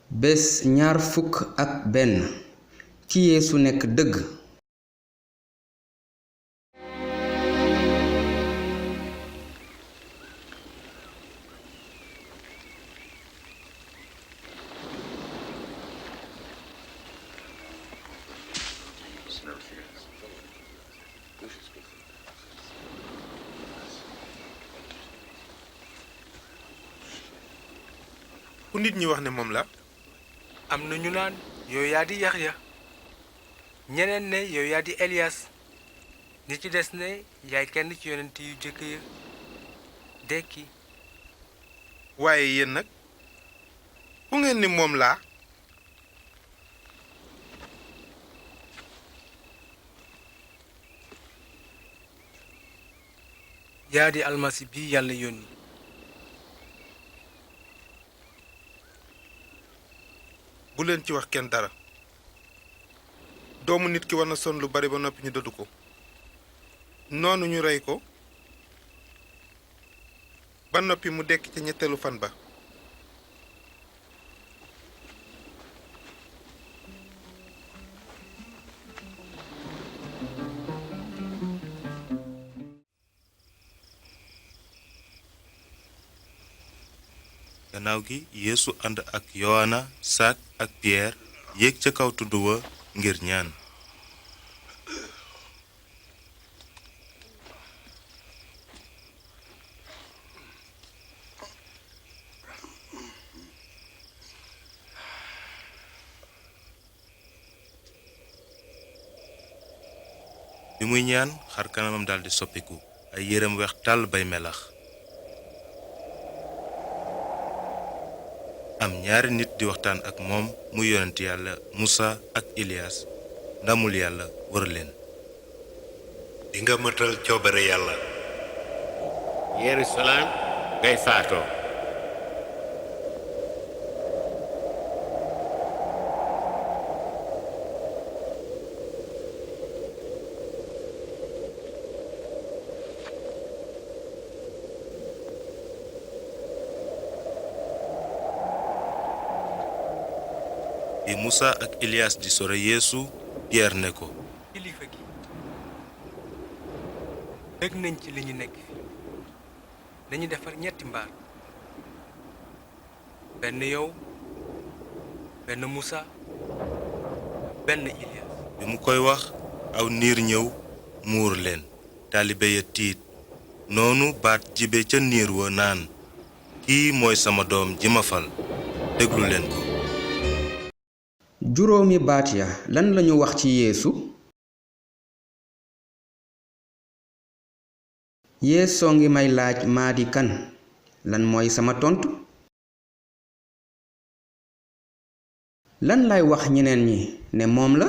bés ñaar fukk ak benn ci Yeesu nekk dëgg. ku nit ñi wax ne moom la. am na ñu naan yow yaa di Yaxya ñeneen ne yow yaa di Eliyas ñi ci des ne yaay kenn ci yonent yu jëkk ya dekki. waaye yéen nag ku ngeen ni moom laa. yaa di almasi bi yàlla yónni. bu leen ci wax kenn dara. doomu nit ki war na sonn lu bari ba noppi ñu dëddu ko. noonu ñu rey ko ba noppi mu dekk ca ñetteelu fan ba. gannaaw gi Yeesu ànd ak Yowaana Saak ak Piyeer yéeg ca kaw tund wa ngir ñaan. bi muy ñaan xar kanamam daldi soppiku ay yéreem weex tàll bay melax. am ñaari nit di waxtaan ak moom muy yonent yàlla Musa ak Ilias ndamul yàlla wër leen. dinga mëtal coobare yàlla. Yerusalem ngay faatoo. bi Musa ak Ilias di sore Yeesu Piyeer ne ko. kilifa gi dëgg nañ ci li ñu nekk fi nañu defar ñetti mbaar benn yow benn Musa benn Ilias. bi mu koy wax aw niir ñëw muur leen taalibe ya tiit noonu baat jibe ca niir wa naan kii mooy sama doom ji ma fal déglu leen ko. juróomi baat ya lan lañu wax ci Yeesu. Yeesoo ngi may laaj maa di kan lan mooy sama tontu. lan lay wax ñeneen ñi ne moom la.